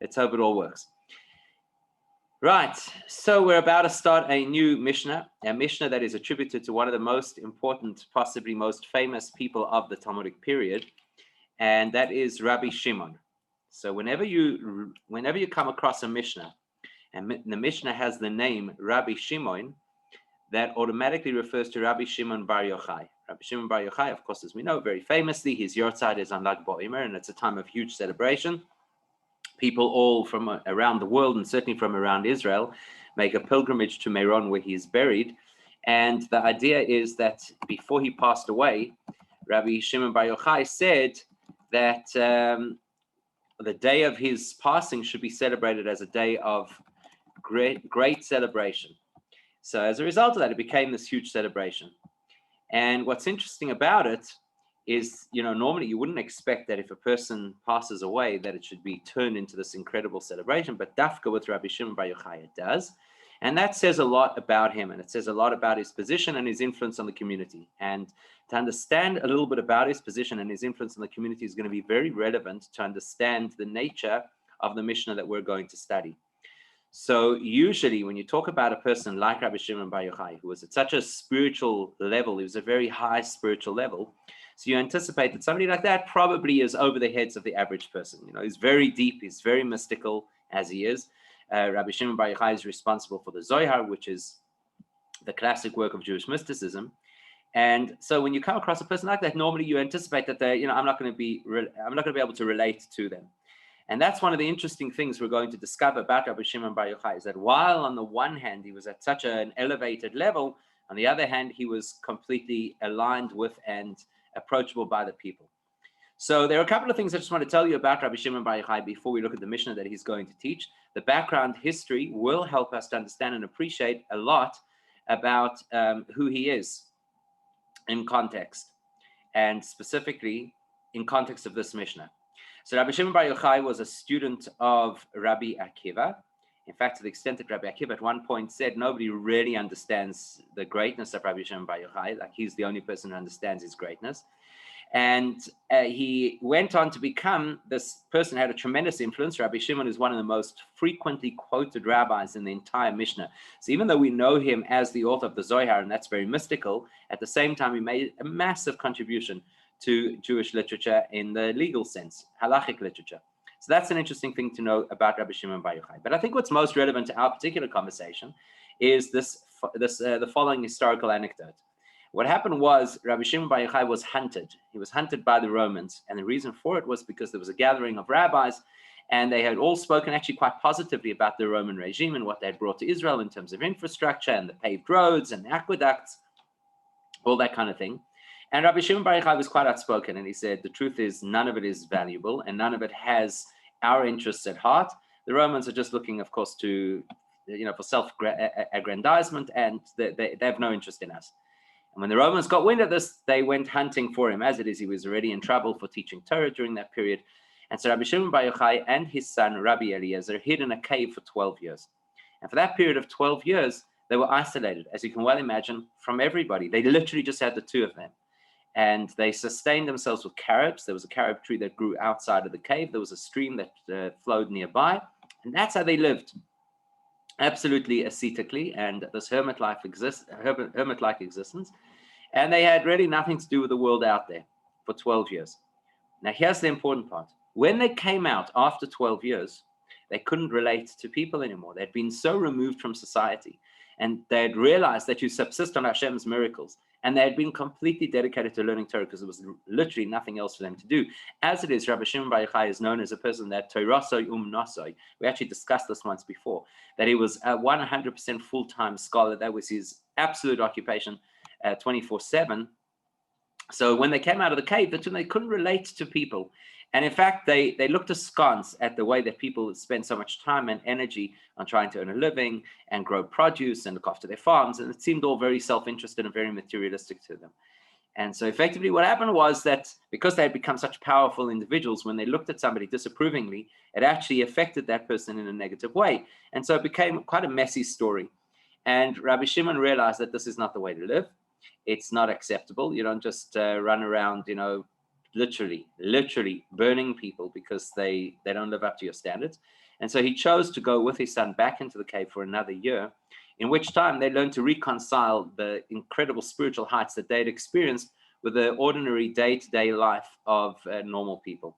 Let's hope it all works. Right, so we're about to start a new Mishnah, a Mishnah that is attributed to one of the most important, possibly most famous people of the Talmudic period, and that is Rabbi Shimon. So whenever you come across a Mishnah, and the Mishnah has the name Rabbi Shimon, that automatically refers to Rabbi Shimon Bar Yochai. Rabbi Shimon Bar Yochai, of course, as we know, very famously, his Yortzeit is on Lag BaOmer, and it's a time of huge celebration. People all from around the world, and certainly from around Israel, make a pilgrimage to Meron, where he is buried. And the idea is that before he passed away, Rabbi Shimon Bar Yochai said that the day of his passing should be celebrated as a day of great celebration. So as a result of that, it became this huge celebration. And what's interesting about it is, normally you wouldn't expect that if a person passes away that it should be turned into this incredible celebration, but dafka with Rabbi Shimon Bar Yochai it does. And that says a lot about him, and it says a lot about his position and his influence on the community. And to understand a little bit about his position and his influence on the community is going to be very relevant to understand the nature of the Mishnah that we're going to study. So usually when you talk about a person like Rabbi Shimon Bar Yochai, who was at such a spiritual level, he was a very high spiritual level, so you anticipate that somebody like that probably is over the heads of the average person. He's very deep, he's very mystical, as he is. Rabbi Shimon Bar Yochai is responsible for the Zohar, which is the classic work of Jewish mysticism. And so when you come across a person like that, normally you anticipate that I'm not going to be able to relate to them. And that's one of the interesting things we're going to discover about Rabbi Shimon Bar Yochai, is that while on the one hand he was at such an elevated level, on the other hand he was completely aligned with and approachable by the people. So there are a couple of things I just want to tell you about Rabbi Shimon Bar Yochai before we look at the Mishnah that he's going to teach. The background history will help us to understand and appreciate a lot about who he is in context, and specifically in context of this Mishnah. So Rabbi Shimon Bar Yochai was a student of Rabbi Akiva. In fact, to the extent that Rabbi Akiva at one point said nobody really understands the greatness of Rabbi Shimon Bar Yochai, like he's the only person who understands his greatness. And he went on to become this person who had a tremendous influence. Rabbi Shimon is one of the most frequently quoted rabbis in the entire Mishnah. So even though we know him as the author of the Zohar, and that's very mystical, at the same time he made a massive contribution to Jewish literature in the legal sense, halachic literature. So that's an interesting thing to know about Rabbi Shimon Bar Yochai. But I think what's most relevant to our particular conversation is the following historical anecdote. What happened was Rabbi Shimon Bar Yochai was hunted. He was hunted by the Romans, and the reason for it was because there was a gathering of rabbis, and they had all spoken actually quite positively about the Roman regime and what they had brought to Israel in terms of infrastructure and the paved roads and the aqueducts, all that kind of thing. And Rabbi Shimon Bar Yochai was quite outspoken, and he said, the truth is none of it is valuable, and none of it has our interests at heart. The Romans are just looking, of course, to, for self-aggrandizement, and they have no interest in us. And when the Romans got wind of this, they went hunting for him. As it is, he was already in trouble for teaching Torah during that period. And so Rabbi Shimon Bar Yochai and his son, Rabbi Eliezer, hid in a cave for 12 years. And for that period of 12 years, they were isolated, as you can well imagine, from everybody. They literally just had the two of them. And they sustained themselves with carobs. There was a carob tree that grew outside of the cave. There was a stream that flowed nearby. And that's how they lived, absolutely ascetically, and this hermit-like existence. And they had really nothing to do with the world out there for 12 years. Now, here's the important part. When they came out after 12 years, they couldn't relate to people anymore. They'd been so removed from society, and they had realized that you subsist on Hashem's miracles. And they had been completely dedicated to learning Torah because there was literally nothing else for them to do. As it is, Rabbi Shimon Bar Yochai is known as a person that Torasoi Nasoi. We actually discussed this once before, that he was a 100% full-time scholar. That was his absolute occupation, 24/7. So when they came out of the cave, they couldn't relate to people. And in fact, they looked askance at the way that people spend so much time and energy on trying to earn a living and grow produce and look after their farms. And it seemed all very self-interested and very materialistic to them. And so effectively what happened was that because they had become such powerful individuals, when they looked at somebody disapprovingly, it actually affected that person in a negative way. And so it became quite a messy story. And Rabbi Shimon realized that this is not the way to live. It's not acceptable. You don't just run around, literally burning people because they don't live up to your standards. And so he chose to go with his son back into the cave for another year, in which time they learned to reconcile the incredible spiritual heights that they'd experienced with the ordinary day-to-day life of normal people.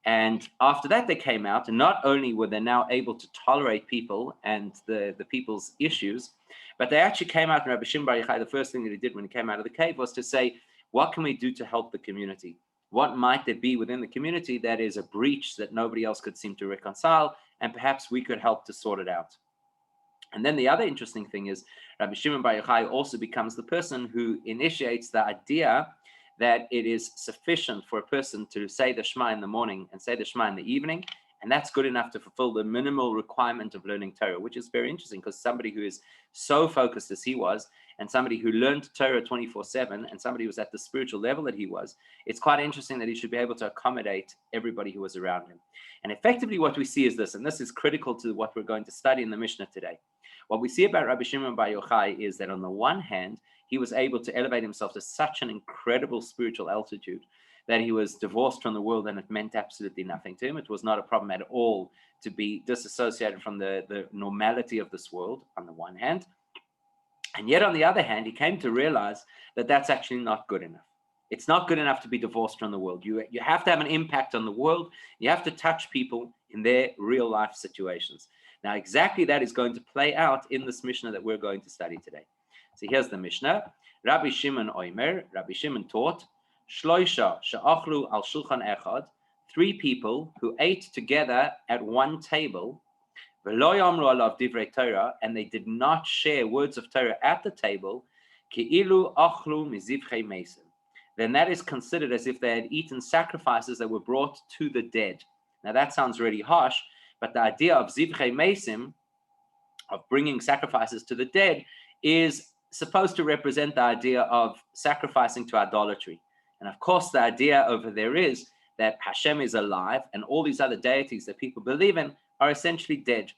And after that, they came out, and not only were they now able to tolerate people and the people's issues, but they actually came out, and Rabbi Shimon Bar Yochai, the first thing that he did when he came out of the cave was to say, what can we do to help the community? What might there be within the community that is a breach that nobody else could seem to reconcile, and perhaps we could help to sort it out? And then the other interesting thing is Rabbi Shimon Bar Yochai also becomes the person who initiates the idea that it is sufficient for a person to say the Shema in the morning and say the Shema in the evening, and that's good enough to fulfill the minimal requirement of learning Torah, which is very interesting because somebody who is so focused as he was, and somebody who learned Torah 24/7, and somebody who was at the spiritual level that he was, it's quite interesting that he should be able to accommodate everybody who was around him. And effectively what we see is this, and this is critical to what we're going to study in the Mishnah today. What we see about Rabbi Shimon Bar Yochai is that on the one hand, he was able to elevate himself to such an incredible spiritual altitude that he was divorced from the world and it meant absolutely nothing to him. It was not a problem at all to be disassociated from the normality of this world on the one hand. And yet on the other hand, he came to realize that that's actually not good enough. It's not good enough to be divorced from the world. You have to have an impact on the world. You have to touch people in their real life situations. Now, exactly that is going to play out in this Mishnah that we're going to study today. So here's the Mishnah. Rabbi Shimon Oimer, Rabbi Shimon taught, Shloisha she'achlu al shulchan echad, 3 people who ate together at one table, v'lo yamru alav divrei Torah, and they did not share words of Torah at the table, ki'ilu achlu mizivchei mesim, then that is considered as if they had eaten sacrifices that were brought to the dead. Now that sounds really harsh, but the idea of zivchei mesim, of bringing sacrifices to the dead, is supposed to represent the idea of sacrificing to idolatry. And of course, the idea over there is that Hashem is alive and all these other deities that people believe in are essentially dead.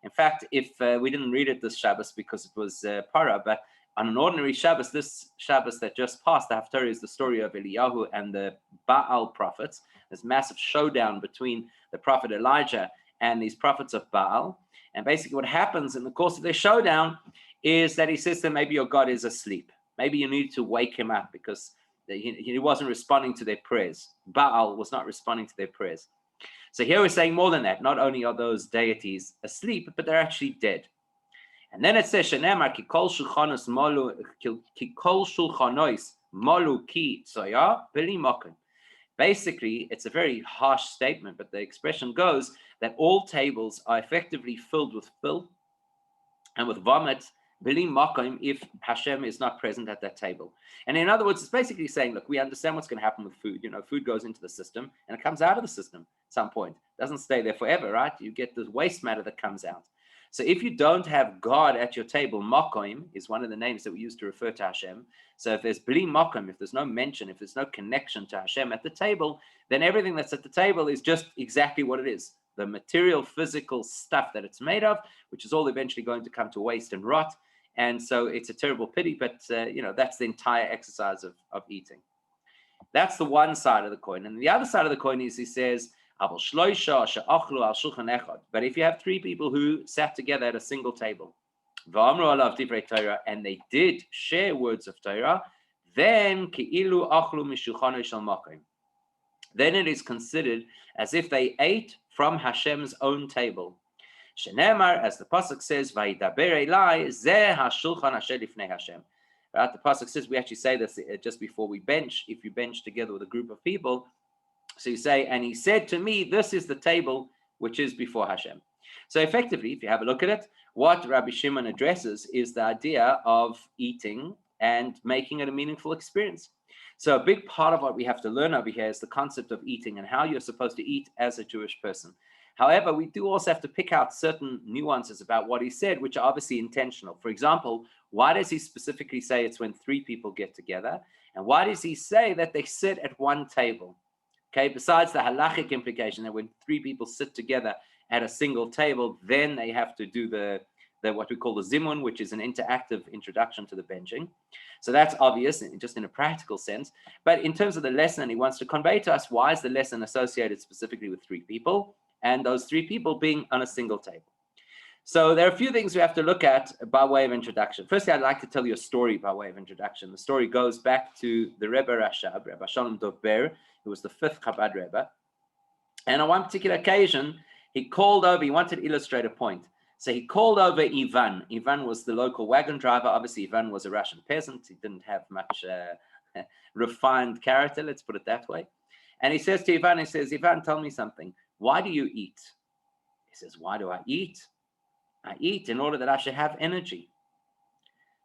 In fact, if we didn't read it this Shabbos because it was Para, but on an ordinary Shabbos, this Shabbos that just passed, the Haftarah is the story of Eliyahu and the Baal prophets. There's massive showdown between the prophet Elijah and these prophets of Baal. And basically what happens in the course of their showdown is that he says that maybe your God is asleep. Maybe you need to wake him up because he wasn't responding to their prayers. Baal was not responding to their prayers. So here we're saying more than that. Not only are those deities asleep, but they're actually dead. And then it says, Shenemar ki kol shulchanos molu ki tzoya b'li mokim. Basically, it's a very harsh statement, but the expression goes that all tables are effectively filled with filth and with vomit, b'li mokim, if Hashem is not present at that table. And in other words, it's basically saying, look, we understand what's going to happen with food. Food goes into the system and it comes out of the system at some point. It doesn't stay there forever, right? You get this waste matter that comes out. So if you don't have God at your table, Mokim is one of the names that we use to refer to Hashem. So if there's Bli Mokim, if there's no mention, if there's no connection to Hashem at the table, then everything that's at the table is just exactly what it is. The material, physical stuff that it's made of, which is all eventually going to come to waste and rot. And so it's a terrible pity, but that's the entire exercise of eating. That's the one side of the coin. And the other side of the coin is, he says, but if you have 3 people who sat together at a single table, and they did share words of Torah, then it is considered as if they ate from Hashem's own table. As the pasuk says, right? The pasuk says, we actually say this just before we bench. If you bench together with a group of people, so you say, and he said to me, this is the table which is before Hashem. So effectively, if you have a look at it, what Rabbi Shimon addresses is the idea of eating and making it a meaningful experience. So a big part of what we have to learn over here is the concept of eating and how you're supposed to eat as a Jewish person. However, we do also have to pick out certain nuances about what he said, which are obviously intentional. For example, why does he specifically say it's when 3 people get together? And why does he say that they sit at one table? Okay, besides the halachic implication that when 3 people sit together at a single table, then they have to do the what we call the zimun, which is an interactive introduction to the benching. So that's obvious, just in a practical sense. But in terms of the lesson, he wants to convey to us why is the lesson associated specifically with 3 people, and those 3 people being on a single table. So there are a few things we have to look at by way of introduction. Firstly, I'd like to tell you a story by way of introduction. The story goes back to the Rebbe Rashab, Rabbi Shimon who was the 5th Chabad Rebbe. And on one particular occasion, he called over, he wanted to illustrate a point. So he called over Ivan. Ivan was the local wagon driver. Obviously, Ivan was a Russian peasant. He didn't have much refined character, let's put it that way. And he says to Ivan, Ivan, tell me something. Why do you eat? He says, why do I eat? I eat in order that I should have energy.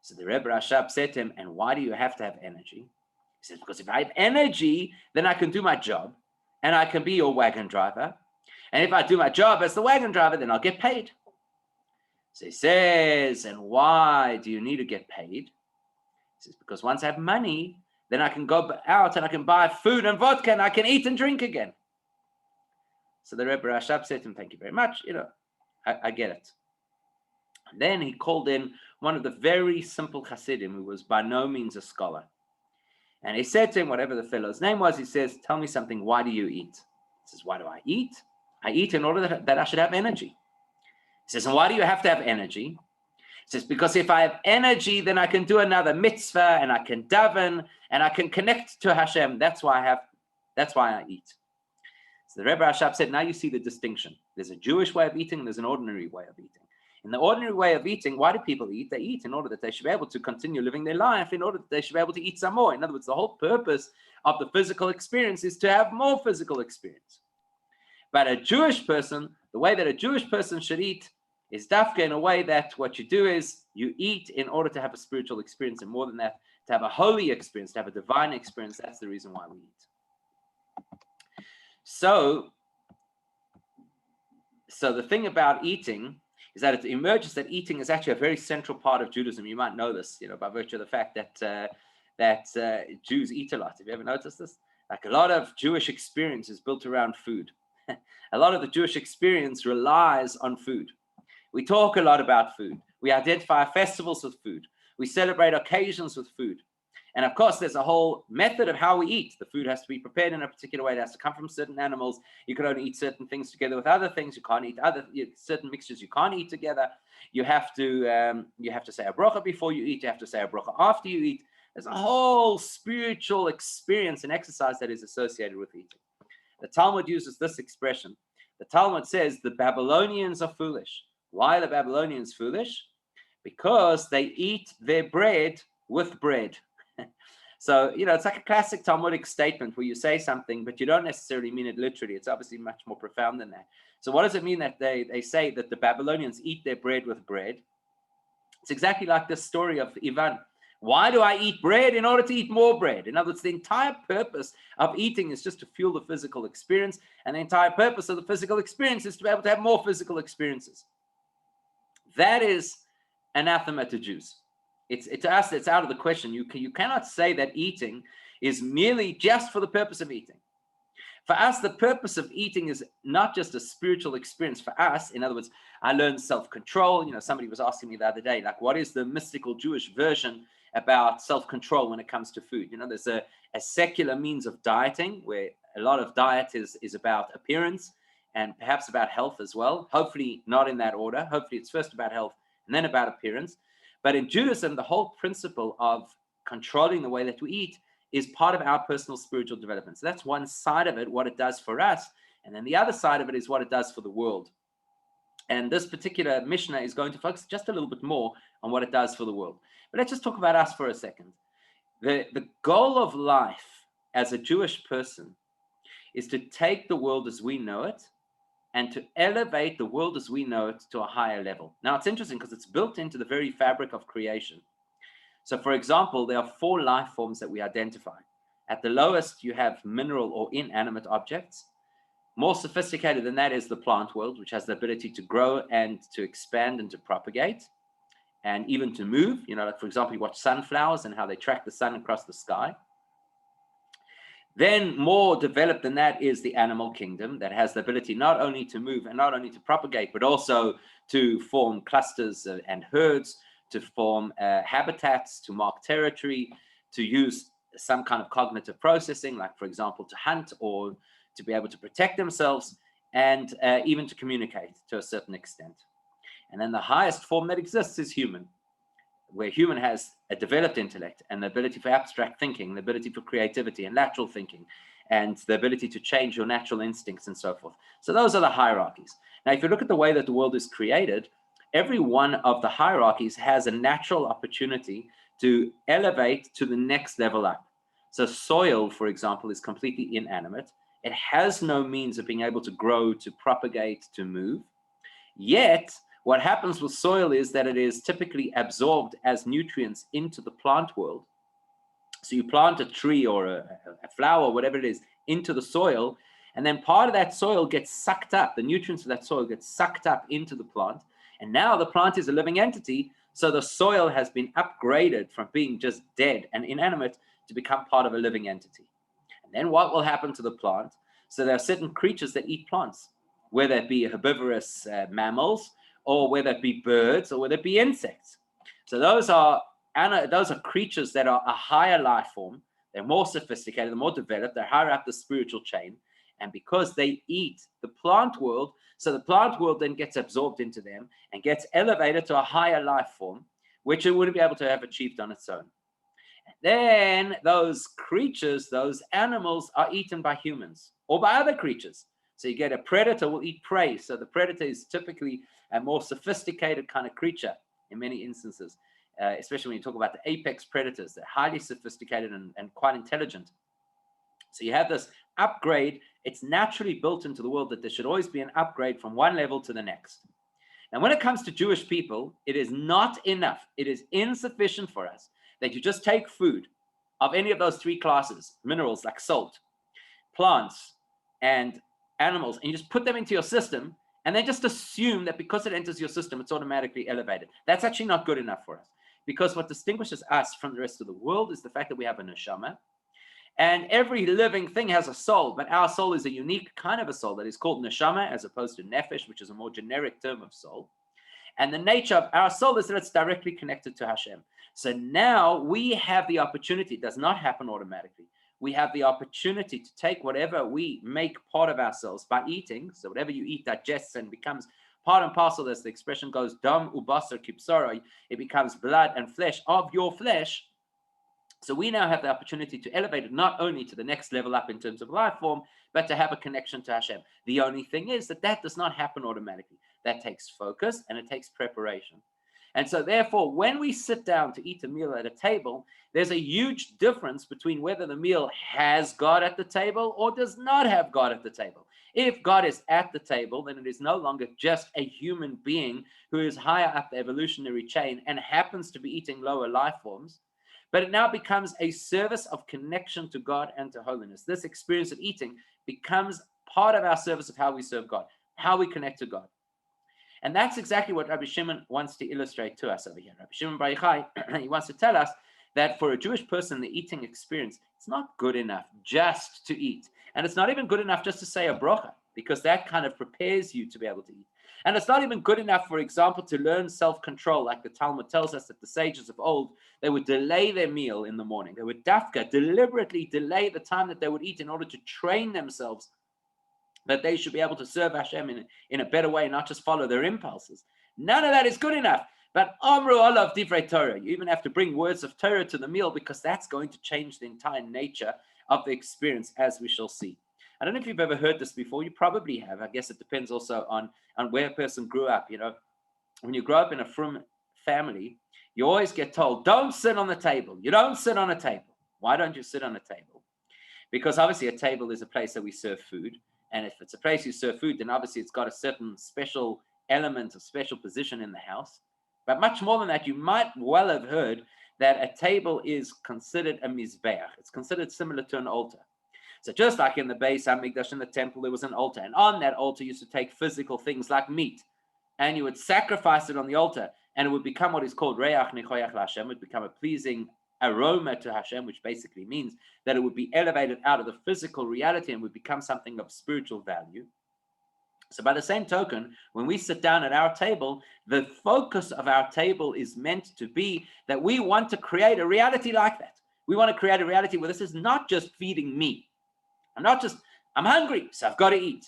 So the Rebbe Rashab said to him, and why do you have to have energy? He says, because if I have energy, then I can do my job, and I can be your wagon driver. And if I do my job as the wagon driver, then I'll get paid. So he says, and why do you need to get paid? He says, because once I have money, then I can go out and I can buy food and vodka, and I can eat and drink again. So the Rebbe Rashab said to him, thank you very much. I get it. And then he called in one of the very simple Hasidim, who was by no means a scholar. And he said to him, whatever the fellow's name was, he says, tell me something, why do you eat? He says, why do I eat? I eat in order that I should have energy. He says, and why do you have to have energy? He says, because if I have energy, then I can do another mitzvah, and I can daven, and I can connect to Hashem. That's why I eat. So the Rebbe Rashab said, now you see the distinction. There's a Jewish way of eating, and there's an ordinary way of eating. In the ordinary way of eating, why do people eat? They eat in order that they should be able to continue living their life, in order that they should be able to eat some more. In other words, the whole purpose of the physical experience is to have more physical experience. But a Jewish person, the way that a Jewish person should eat is dafka in a way that what you do is you eat in order to have a spiritual experience, and more than that, to have a holy experience, to have a divine experience. That's the reason why we eat. So the thing about eating is that it emerges that eating is actually a very central part of Judaism. You might know this, by virtue of the fact that Jews eat a lot. Have you ever noticed this? Like a lot of Jewish experience is built around food. A lot of the Jewish experience relies on food. We talk a lot about food. We identify festivals with food. We celebrate occasions with food. And of course, there's a whole method of how we eat. The food has to be prepared in a particular way. It has to come from certain animals. You can only eat certain things together with other things. You can't eat certain mixtures. You can't eat together. You have to say a bracha before you eat. You have to say a bracha after you eat. There's a whole spiritual experience and exercise that is associated with eating. The Talmud uses this expression. The Talmud says the Babylonians are foolish. Why are the Babylonians foolish? Because they eat their bread with bread. So, it's like a classic Talmudic statement where you say something, but you don't necessarily mean it literally. It's obviously much more profound than that. So what does it mean that they say that the Babylonians eat their bread with bread? It's exactly like this story of Ivan. Why do I eat bread? In order to eat more bread. In other words, the entire purpose of eating is just to fuel the physical experience, and the entire purpose of the physical experience is to be able to have more physical experiences. That is anathema to Jews. To us, it's out of the question. You cannot say that eating is merely just for the purpose of eating. For us, the purpose of eating is not just a spiritual experience. For us, in other words, I learned self-control. Somebody was asking me the other day, like, what is the mystical Jewish version about self-control when it comes to food? There's a secular means of dieting where a lot of diet is about appearance and perhaps about health as well. Hopefully not in that order. Hopefully it's first about health and then about appearance. But in Judaism, the whole principle of controlling the way that we eat is part of our personal spiritual development. So that's one side of it, what it does for us. And then the other side of it is what it does for the world. And this particular Mishnah is going to focus just a little bit more on what it does for the world. But let's just talk about us for a second. The goal of life as a Jewish person is to take the world as we know it and to elevate the world as we know it to a higher level. Now, it's interesting because it's built into the very fabric of creation. So, for example, there are 4 life forms that we identify. At the lowest, you have mineral or inanimate objects. More sophisticated than that is the plant world, which has the ability to grow and to expand and to propagate and even to move. Like, for example, you watch sunflowers and how they track the sun across the sky. Then more developed than that is the animal kingdom that has the ability not only to move and not only to propagate, but also to form clusters and herds, to form habitats, to mark territory, to use some kind of cognitive processing, like, for example, to hunt or to be able to protect themselves, and even to communicate to a certain extent. And then the highest form that exists is human, where human has a developed intellect and the ability for abstract thinking, the ability for creativity and lateral thinking, and the ability to change your natural instincts and so forth. So those are the hierarchies. Now, if you look at the way that the world is created, every one of the hierarchies has a natural opportunity to elevate to the next level up. So soil, for example, is completely inanimate. It has no means of being able to grow, to propagate, to move. Yet, what happens with soil is that it is typically absorbed as nutrients into the plant world. So you plant a tree or a flower, whatever it is, into the soil, and then part of that soil gets sucked up. The nutrients of that soil get sucked up into the plant, and now the plant is a living entity. So the soil has been upgraded from being just dead and inanimate to become part of a living entity. And then what will happen to the plant? So there are certain creatures that eat plants, whether it be herbivorous mammals, or whether it be birds, or whether it be insects. So those are creatures that are a higher life form. They're more sophisticated, they're more developed, they're higher up the spiritual chain. And because they eat the plant world, so the plant world then gets absorbed into them and gets elevated to a higher life form, which it wouldn't be able to have achieved on its own. And then those creatures, those animals, are eaten by humans or by other creatures. So you get a predator will eat prey. So the predator is typically a more sophisticated kind of creature in many instances, especially when you talk about the apex predators. They're highly sophisticated and quite intelligent. So you have this upgrade. It's naturally built into the world that there should always be an upgrade from one level to the next. And when it comes to Jewish people, it is not enough. It is insufficient for us that you just take food of any of those three classes, minerals like salt, plants, and animals, and you just put them into your system, and then just assume that because it enters your system, it's automatically elevated. That's actually not good enough for us, because what distinguishes us from the rest of the world is the fact that we have a neshama, and every living thing has a soul, but our soul is a unique kind of a soul that is called neshama, as opposed to nefesh, which is a more generic term of soul. And the nature of our soul is that it's directly connected to Hashem. So now we have the opportunity. It does not happen automatically. We have the opportunity to take whatever we make part of ourselves by eating. So whatever you eat digests and becomes part and parcel, as the expression goes, dam ubasar kibsara, it becomes blood and flesh of your flesh. So we now have the opportunity to elevate it not only to the next level up in terms of life form, but to have a connection to Hashem. The only thing is that does not happen automatically. That takes focus and it takes preparation. And so therefore, when we sit down to eat a meal at a table, there's a huge difference between whether the meal has God at the table or does not have God at the table. If God is at the table, then it is no longer just a human being who is higher up the evolutionary chain and happens to be eating lower life forms, but it now becomes a service of connection to God and to holiness. This experience of eating becomes part of our service of how we serve God, how we connect to God. And that's exactly what Rabbi Shimon wants to illustrate to us over here. Rabbi Shimon Bar Yochai, he wants to tell us that for a Jewish person, the eating experience, it's not good enough just to eat. And it's not even good enough just to say a bracha, because that kind of prepares you to be able to eat. And it's not even good enough, for example, to learn self-control, like the Talmud tells us that the sages of old, they would delay their meal in the morning. They would deliberately delay the time that they would eat in order to train themselves that they should be able to serve Hashem in a better way, not just follow their impulses. None of that is good enough. But Amru Olav Divrei Torah, you even have to bring words of Torah to the meal, because that's going to change the entire nature of the experience, as we shall see. I don't know if you've ever heard this before. You probably have. I guess it depends also on where a person grew up. You know, when you grow up in a frum family, you always get told, don't sit on the table. You don't sit on a table. Why don't you sit on a table? Because obviously a table is a place that we serve food. And if it's a place you serve food, then obviously it's got a certain special element, a special position in the house. But much more than that, you might well have heard that a table is considered a mizbeach. It's considered similar to an altar. So just like in the Beis Hamikdash, in the temple, there was an altar. And on that altar, you used to take physical things like meat. And you would sacrifice it on the altar. And it would become what is called reach nechoyach l'Hashem. It would become a pleasing aroma to Hashem, which basically means that it would be elevated out of the physical reality and would become something of spiritual value. So by the same token, when we sit down at our table, the focus of our table is meant to be that we want to create a reality like that. We want to create a reality where this is not just feeding me. I'm hungry, so I've got to eat.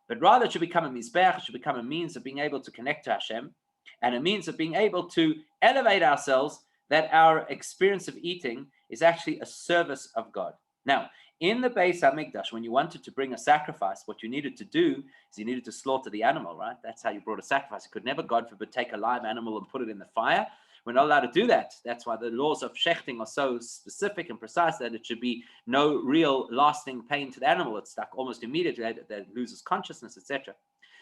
But rather it should become a mizbeach, it should become a means of being able to connect to Hashem, and a means of being able to elevate ourselves, that our experience of eating is actually a service of God. Now, in the Beis HaMikdash, when you wanted to bring a sacrifice, what you needed to do is you needed to slaughter the animal, right? That's how you brought a sacrifice. You could never, God forbid, take a live animal and put it in the fire. We're not allowed to do that. That's why the laws of shechting are so specific and precise, that it should be no real lasting pain to the animal. It's stuck almost immediately, that it loses consciousness, etc.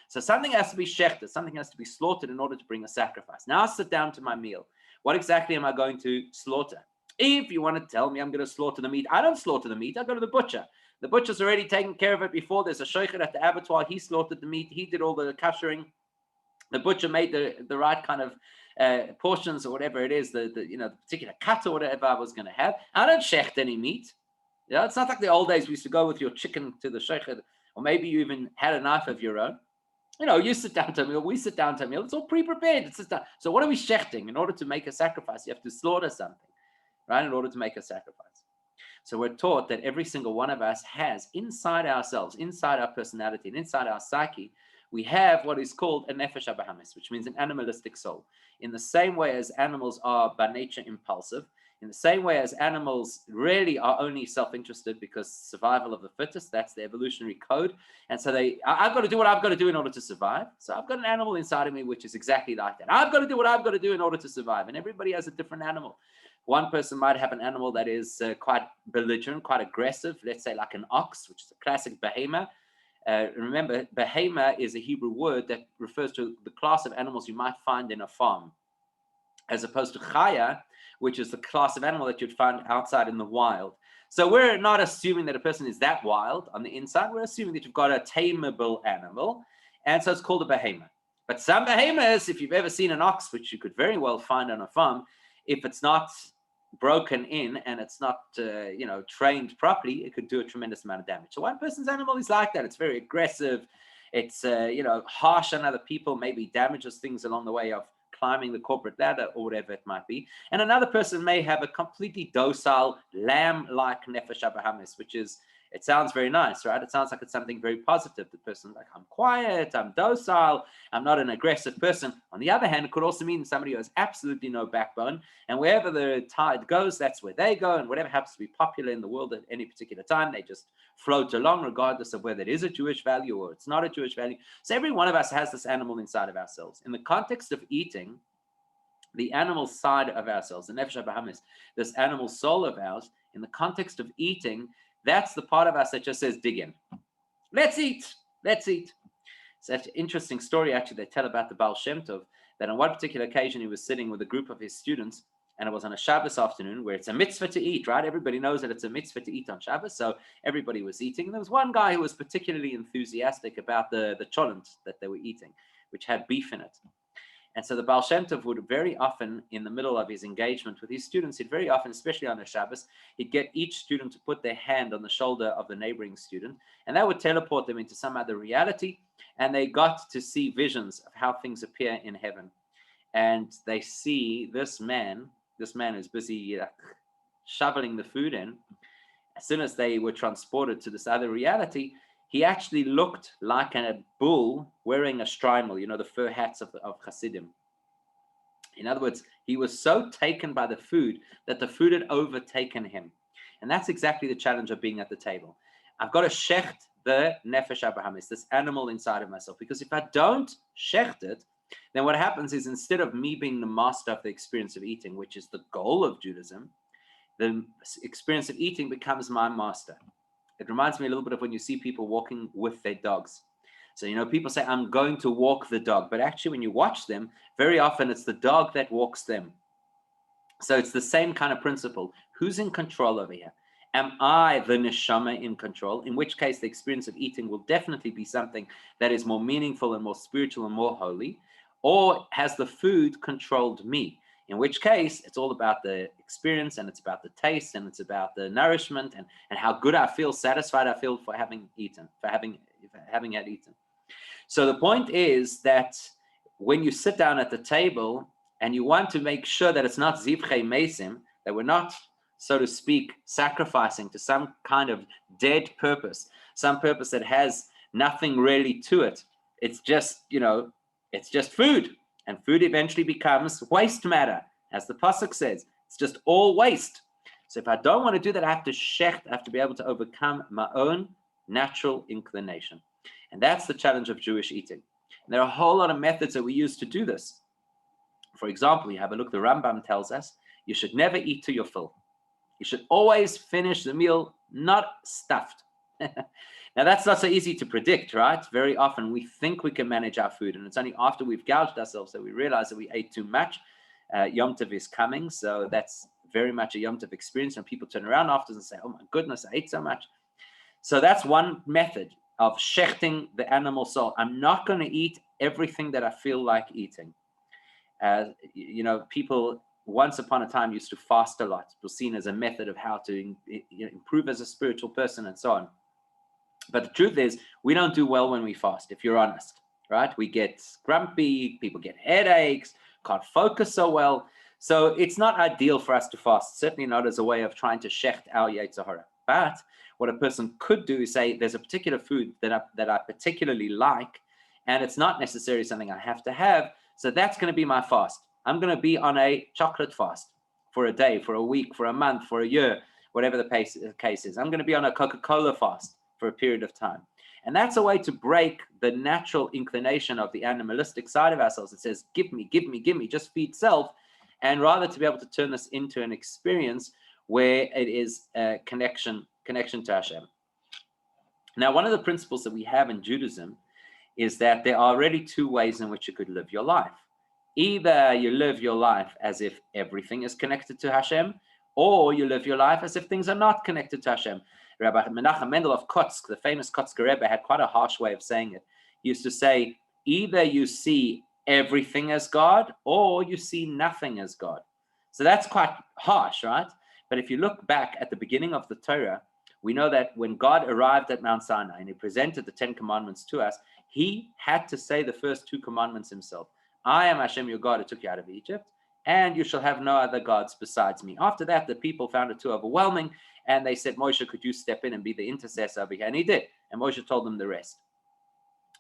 So something has to be shechted, something has to be slaughtered in order to bring a sacrifice. Now I sit down to my meal. What exactly am I going to slaughter? If you want to tell me I'm going to slaughter the meat, I don't slaughter the meat. I go to the butcher. The butcher's already taken care of it before. There's a shochet at the abattoir. He slaughtered the meat. He did all the kashering. The butcher made the right kind of portions or whatever it is, the particular cut or whatever I was going to have. I don't shecht any meat. It's not like the old days we used to go with your chicken to the shochet, or maybe you even had a knife of your own. You sit down to a meal, we sit down to a meal. It's all pre-prepared. So what are we shechting? In order to make a sacrifice, you have to slaughter something, right? In order to make a sacrifice. So we're taught that every single one of us has inside ourselves, inside our personality, and inside our psyche, we have what is called a nefesh habahamis, which means an animalistic soul. In the same way as animals are by nature impulsive, in the same way as animals really are only self-interested because survival of the fittest, that's the evolutionary code. And so I've got to do what I've got to do in order to survive. So I've got an animal inside of me which is exactly like that. I've got to do what I've got to do in order to survive. And everybody has a different animal. One person might have an animal that is quite belligerent, quite aggressive, let's say like an ox, which is a classic behemoth. Remember, behemoth is a Hebrew word that refers to the class of animals you might find in a farm, as opposed to chaya, which is the class of animal that you'd find outside in the wild. So we're not assuming that a person is that wild on the inside. We're assuming that you've got a tameable animal, and so it's called a behemoth. But some behemoths, if you've ever seen an ox, which you could very well find on a farm, if it's not broken in and it's not trained properly, it could do a tremendous amount of damage. So one person's animal is like that. It's very aggressive. It's harsh on other people, maybe damages things along the way of climbing the corporate ladder or whatever it might be. And another person may have a completely docile lamb-like nefesh habahamis, which is, it sounds very nice, right? It sounds like it's something very positive. The person's like, I'm quiet, I'm docile, I'm not an aggressive person. On the other hand, it could also mean somebody who has absolutely no backbone, and wherever the tide goes, that's where they go, and whatever happens to be popular in the world at any particular time, they just float along, regardless of whether it is a Jewish value or it's not a Jewish value. So every one of us has this animal inside of ourselves. In the context of eating, the animal side of ourselves, the nefesh habahamis, this animal soul of ours, in the context of eating, that's the part of us that just says, dig in. Let's eat. Let's eat. It's an interesting story, actually, they tell about the Baal Shem Tov, that on one particular occasion, he was sitting with a group of his students, and it was on a Shabbos afternoon, where it's a mitzvah to eat, right? Everybody knows that it's a mitzvah to eat on Shabbos, so everybody was eating. And there was one guy who was particularly enthusiastic about the cholent that they were eating, which had beef in it. And so the Baal Shem Tov would very often, in the middle of his engagement with his students, he'd very often, especially on a Shabbos, he'd get each student to put their hand on the shoulder of the neighboring student, and that would teleport them into some other reality, and they got to see visions of how things appear in heaven. And they see this man is busy shoveling the food in. As soon as they were transported to this other reality, he actually looked like a bull wearing a strimal, the fur hats of Hasidim. In other words, he was so taken by the food that the food had overtaken him. And that's exactly the challenge of being at the table. I've got to shecht the nefesh habahamis, this animal inside of myself, because if I don't shecht it, then what happens is, instead of me being the master of the experience of eating, which is the goal of Judaism, the experience of eating becomes my master. It reminds me a little bit of when you see people walking with their dogs. So, people say, I'm going to walk the dog. But actually, when you watch them, very often it's the dog that walks them. So it's the same kind of principle. Who's in control over here? Am I the neshama in control? In which case, the experience of eating will definitely be something that is more meaningful and more spiritual and more holy. Or has the food controlled me? in which case it's all about the experience, and it's about the taste, and it's about the nourishment, and how good I feel, satisfied I feel for having eaten, for having had eaten. So the point is that when you sit down at the table and you want to make sure that it's not zivchei mesim, that we're not, so to speak, sacrificing to some kind of dead purpose, some purpose that has nothing really to it. It's just, it's just food. And food eventually becomes waste matter, as the pasuk says. It's just all waste. So if I don't want to do that, I have to be able to overcome my own natural inclination. And that's the challenge of Jewish eating. And there are a whole lot of methods that we use to do this. For example, you have a look, the Rambam tells us, you should never eat to your fill. You should always finish the meal not stuffed. Now, that's not so easy to predict, right? Very often we think we can manage our food, and it's only after we've gouged ourselves that we realize that we ate too much. Yom Tov is coming, so that's very much a Yom Tov experience, and people turn around after and say, oh my goodness, I ate so much. So that's one method of shechting the animal soul. I'm not going to eat everything that I feel like eating. People once upon a time used to fast a lot. It was seen as a method of how to improve as a spiritual person and so on. But the truth is, we don't do well when we fast, if you're honest, right? We get grumpy, people get headaches, can't focus so well. So it's not ideal for us to fast, certainly not as a way of trying to shecht our Yetzer Hara. But what a person could do is say, there's a particular food that I particularly like, and it's not necessarily something I have to have, so that's going to be my fast. I'm going to be on a chocolate fast for a day, for a week, for a month, for a year, whatever the case is. I'm going to be on a Coca-Cola fast for a period of time. And that's a way to break the natural inclination of the animalistic side of ourselves. It says, give me, just feed self, and rather to be able to turn this into an experience where it is a connection to Hashem. Now, one of the principles that we have in Judaism is that there are already two ways in which you could live your life. Either you live your life as if everything is connected to Hashem, or you live your life as if things are not connected to Hashem. Rabbi Menachem Mendel of Kotsk, the famous Kotzker Rebbe, had quite a harsh way of saying it. He used to say, either you see everything as God, or you see nothing as God. So that's quite harsh, right? But if you look back at the beginning of the Torah, we know that when God arrived at Mount Sinai and he presented the 10 commandments to us, he had to say the first 2 commandments himself. I am Hashem your God who took you out of Egypt, and you shall have no other gods besides me. After that, the people found it too overwhelming, and they said, Moshe, could you step in and be the intercessor over here? And he did, and Moshe told them the rest.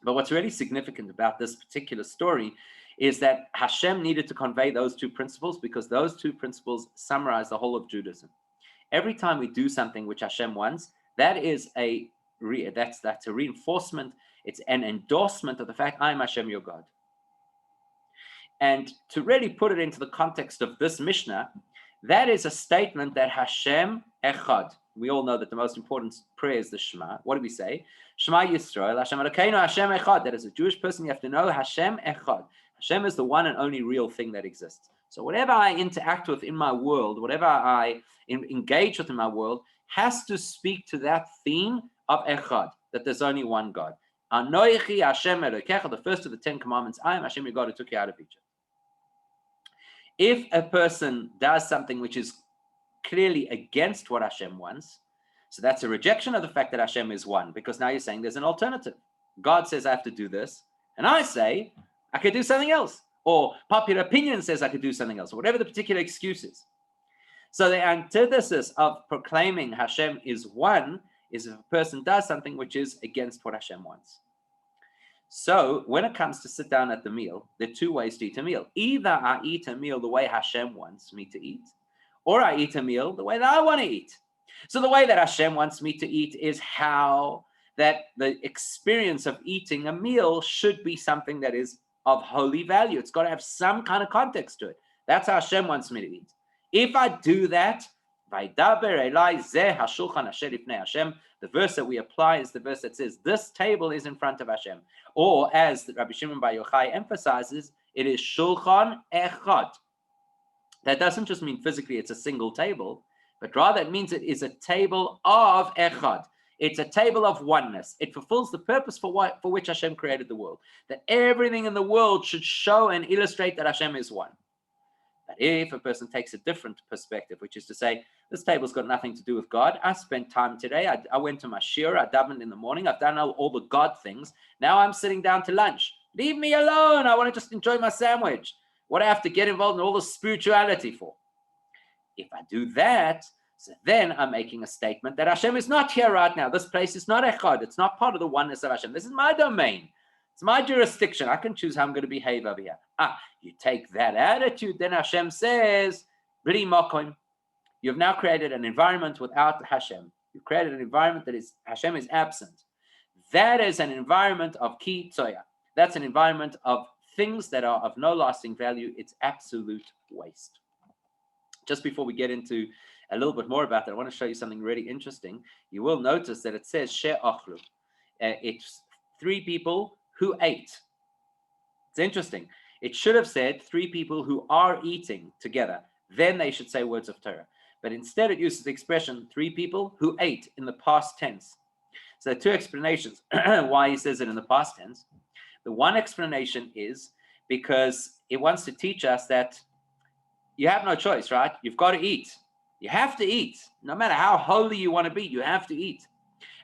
But what's really significant about this particular story is that Hashem needed to convey those 2 principles, because those 2 principles summarize the whole of Judaism. Every time we do something which Hashem wants, that's a reinforcement, it's an endorsement of the fact, I am Hashem your God. And to really put it into the context of this Mishnah, that is a statement that Hashem Echad. We all know that the most important prayer is the Shema. What do we say? Shema Yisrael, Hashem Elokeinu, Hashem Echad. That as a Jewish person, you have to know Hashem Echad. Hashem is the one and only real thing that exists. So whatever I interact with in my world, whatever I engage with in my world, has to speak to that theme of Echad, that there's only one God. Anoichi Hashem Elokecha, the first of the 10 commandments, I am Hashem your God who took you out of Egypt. If a person does something which is clearly against what Hashem wants, so that's a rejection of the fact that Hashem is one, because now you're saying there's an alternative. God says I have to do this, and I say I could do something else, or popular opinion says I could do something else, or whatever the particular excuse is. So the antithesis of proclaiming Hashem is one is if a person does something which is against what Hashem wants. So when it comes to sit down at the meal, there are 2 ways to eat a meal. Either I eat a meal the way Hashem wants me to eat, or I eat a meal the way that I want to eat. So the way that Hashem wants me to eat is how that the experience of eating a meal should be something that is of holy value. It's got to have some kind of context to it. That's how Hashem wants me to eat. If I do that, the verse that we apply is the verse that says, this table is in front of Hashem. Or as Rabbi Shimon Bar Yochai emphasizes, it is Shulchan Echad. That doesn't just mean physically it's a single table, but rather it means it is a table of Echad. It's a table of oneness. It fulfills the purpose for which Hashem created the world. That everything in the world should show and illustrate that Hashem is one. But if a person takes a different perspective, which is to say, this table's got nothing to do with God. I spent time today. I went to my shiur. I davened in the morning. I've done all the God things. Now I'm sitting down to lunch. Leave me alone. I want to just enjoy my sandwich. What do I have to get involved in all the spirituality for? If I do that, so then I'm making a statement that Hashem is not here right now. This place is not echad. It's not part of the oneness of Hashem. This is my domain. It's my jurisdiction. I can choose how I'm going to behave over here. You take that attitude, then Hashem says, Bli makom. You've now created an environment without Hashem. You've created an environment that is Hashem is absent. That is an environment of ki tzoya. That's an environment of things that are of no lasting value. It's absolute waste. Just before we get into a little bit more about that, I want to show you something really interesting. You will notice that it says she'achlu. It's 3 people who ate. It's interesting. It should have said 3 people who are eating together. Then they should say words of Torah. But instead it uses the expression 3 people who ate in the past tense. So there are 2 explanations why he says it in the past tense. The one explanation is because it wants to teach us that you have no choice, right? You've got to eat. You have to eat. No matter how holy you want to be, you have to eat.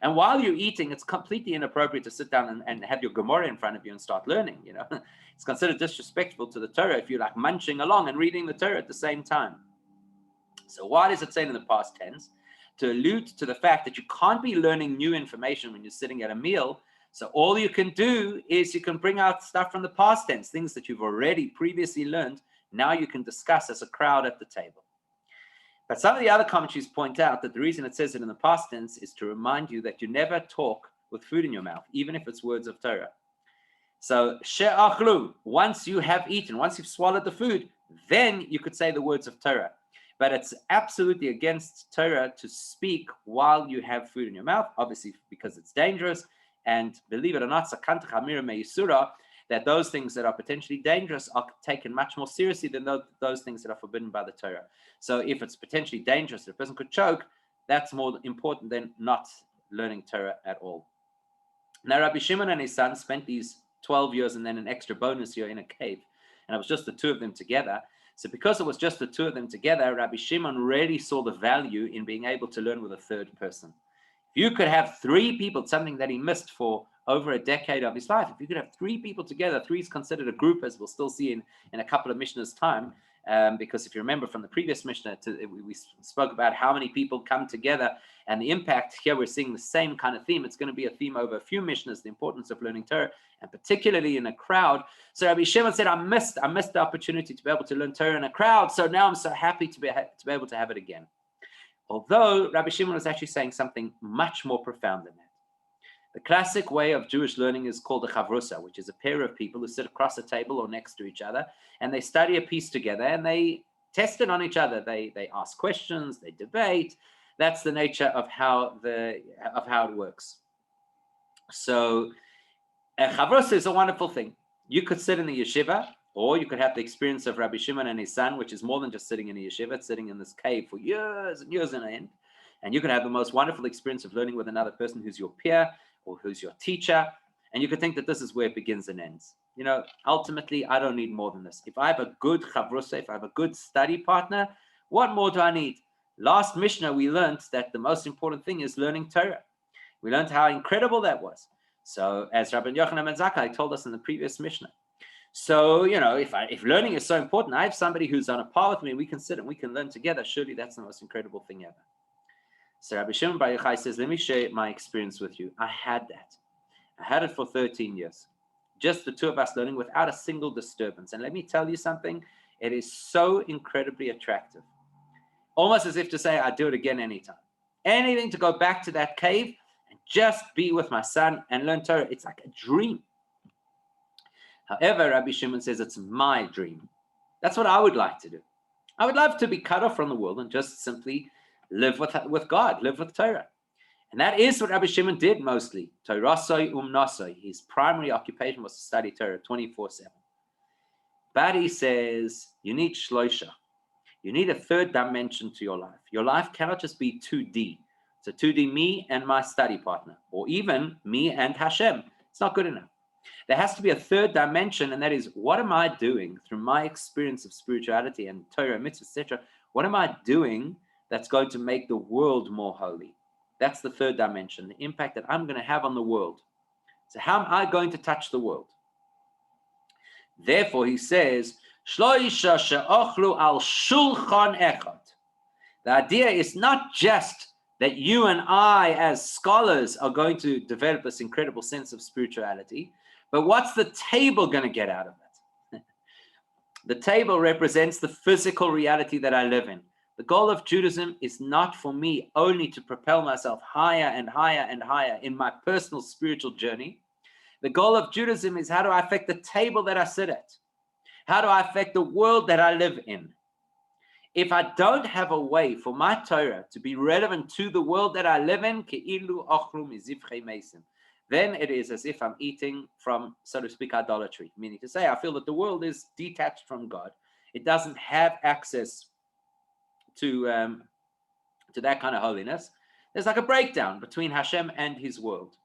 And while you're eating, it's completely inappropriate to sit down and have your Gemara in front of you and start learning. It's considered disrespectful to the Torah if you're like munching along and reading the Torah at the same time. So why does it say in the past tense? To allude to the fact that you can't be learning new information when you're sitting at a meal. So all you can do is you can bring out stuff from the past tense, things that you've already previously learned. Now you can discuss as a crowd at the table. But some of the other commentaries point out that the reason it says it in the past tense is to remind you that you never talk with food in your mouth, even if it's words of Torah. So, she'achlu, once you have eaten, once you've swallowed the food, then you could say the words of Torah. But it's absolutely against Torah to speak while you have food in your mouth, obviously because it's dangerous. And believe it or not, sakanta chamira me'isura, that those things that are potentially dangerous are taken much more seriously than those things that are forbidden by the Torah. So if it's potentially dangerous, the person could choke, that's more important than not learning Torah at all. Now, Rabbi Shimon and his son spent these 12 years and then an extra bonus year in a cave. And it was just the 2 of them together. So because it was just the 2 of them together, Rabbi Shimon really saw the value in being able to learn with a third person. If you could have 3 people, something that he missed for over a decade of his life, if you could have 3 people together, 3 is considered a group, as we'll still see in a couple of Mishnah's time, because if you remember from the previous Mishnah, we spoke about how many people come together and the impact. Here we're seeing the same kind of theme. It's going to be a theme over a few Mishnahs, the importance of learning Torah, and particularly in a crowd. So Rabbi Shimon said, I missed the opportunity to be able to learn Torah in a crowd, so now I'm so happy to be able to have it again. Although Rabbi Shimon was actually saying something much more profound than that. The classic way of Jewish learning is called a chavrusa, which is a pair of people who sit across a table or next to each other, and they study a piece together, and they test it on each other. They ask questions, they debate. That's the nature of how it works. So a chavrusa is a wonderful thing. You could sit in the yeshiva, or you could have the experience of Rabbi Shimon and his son, which is more than just sitting in a yeshiva. It's sitting in this cave for years and years on end. And you can have the most wonderful experience of learning with another person who's your peer or who's your teacher. And you could think that this is where it begins and ends. Ultimately, I don't need more than this. If I have a good chavrusa, if I have a good study partner, what more do I need? Last Mishnah, we learned that the most important thing is learning Torah. We learned how incredible that was. So as Rabbi Yochanan ben Zakkai told us in the previous Mishnah. So, if learning is so important, I have somebody who's on a par with me, and we can sit and we can learn together. Surely that's the most incredible thing ever. So Rabbi Shimon Bar Yochai says, let me share my experience with you. I had that. I had it for 13 years. Just the 2 of us learning without a single disturbance. And let me tell you something, it is so incredibly attractive. Almost as if to say, I'd do it again anytime. Anything to go back to that cave and just be with my son and learn Torah. It's like a dream. However, Rabbi Shimon says it's my dream. That's what I would like to do. I would love to be cut off from the world and just simply live with God, live with Torah. And that is what Rabbi Shimon did mostly. Torasoi nasoi. His primary occupation was to study Torah 24/7. But he says, you need shloisha. You need a third dimension to your life. Your life cannot just be 2D. So 2D, me and my study partner, or even me and Hashem. It's not good enough. There has to be a third dimension, and that is, what am I doing through my experience of spirituality and Torah, mitzvahs, etc.? What am I doing that's going to make the world more holy? That's the third dimension, the impact that I'm going to have on the world. So how am I going to touch the world? Therefore, he says, Shloisha she'ochlu al shulchan echad. The idea is not just that you and I, as scholars, are going to develop this incredible sense of spirituality, but what's the table going to get out of it? The table represents the physical reality that I live in. The goal of Judaism is not for me only to propel myself higher and higher and higher in my personal spiritual journey. The goal of Judaism is, how do I affect the table that I sit at? How do I affect the world that I live in? If I don't have a way for my Torah to be relevant to the world that I live in, then it is as if I'm eating from, so to speak, idolatry. Meaning to say, I feel that the world is detached from God. It doesn't have access to that kind of holiness. There's like a breakdown between Hashem and his world.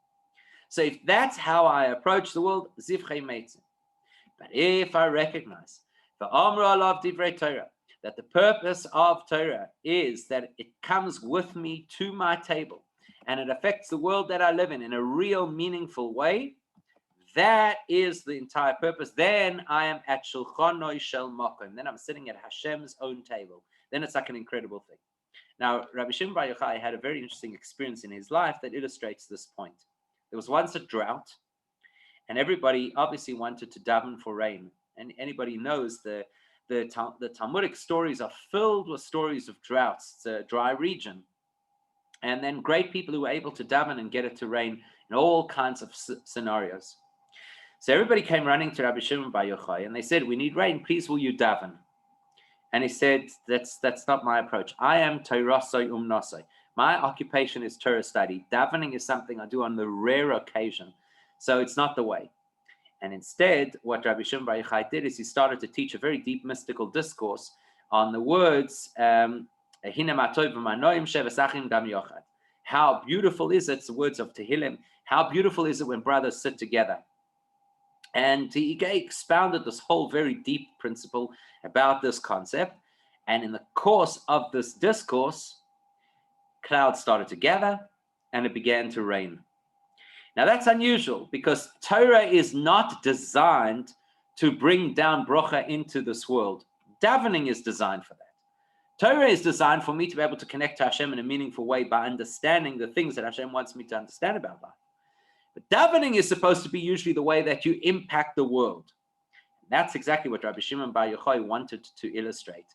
So if that's how I approach the world, zivchei meitzim. But if I recognize the Amr alav divrei Torah, that the purpose of Torah is that it comes with me to my table and it affects the world that I live in a real meaningful way, that is the entire purpose. Then I am at shulchanoi shel makom. Then I'm sitting at Hashem's own table. Then it's like an incredible thing. Now, Rabbi Shimon Bar Yochai had a very interesting experience in his life that illustrates this point. There was once a drought, and everybody obviously wanted to daven for rain. And anybody knows the Talmudic stories are filled with stories of droughts. It's a dry region. And then great people who were able to daven and get it to rain in all kinds of scenarios. So everybody came running to Rabbi Shimon Bar Yochai, and they said, we need rain, please will you daven? And he said, that's not my approach. I am Torasoi Umnosoi. My occupation is Torah study. Davening is something I do on the rare occasion. So it's not the way. And instead, what Rabbi Shimon Bar Yochai did is he started to teach a very deep mystical discourse on the words, how beautiful is it, it's the words of Tehillim, how beautiful is it when brothers sit together. And he expounded this whole very deep principle about this concept. And in the course of this discourse, clouds started to gather and it began to rain. Now that's unusual because Torah is not designed to bring down bracha into this world. Davening is designed for that. Torah is designed for me to be able to connect to Hashem in a meaningful way by understanding the things that Hashem wants me to understand about life. But davening is supposed to be usually the way that you impact the world. That's exactly what Rabbi Shimon Bar Yochai wanted to illustrate.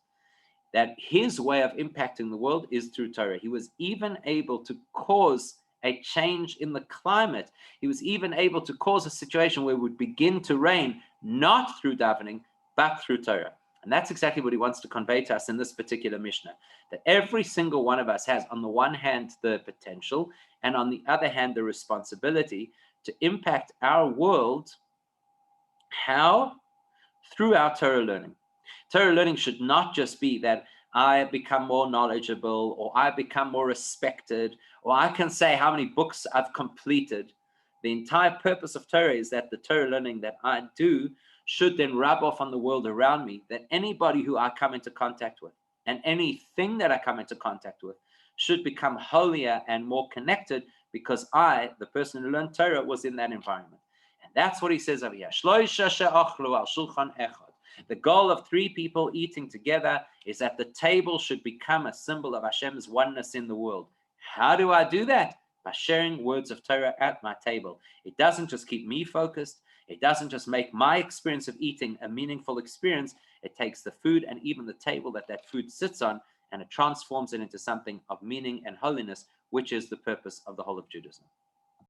That his way of impacting the world is through Torah. He was even able to cause a change in the climate. He was even able to cause a situation where it would begin to rain, not through davening, but through Torah. And that's exactly what he wants to convey to us in this particular Mishnah. That every single one of us has, on the one hand, the potential, and on the other hand, the responsibility to impact our world. How? Through our Torah learning. Torah learning should not just be that I become more knowledgeable, or I become more respected, or I can say how many books I've completed. The entire purpose of Torah is that the Torah learning that I do should then rub off on the world around me, that anybody who I come into contact with and anything that I come into contact with should become holier and more connected because I, the person who learned Torah, was in that environment. And that's what he says over here. The goal of three people eating together is that the table should become a symbol of Hashem's oneness in the world. How do I do that? By sharing words of Torah at my table. It doesn't just keep me focused. It doesn't just make my experience of eating a meaningful experience. It takes the food and even the table that food sits on, and it transforms it into something of meaning and holiness, which is the purpose of the whole of Judaism.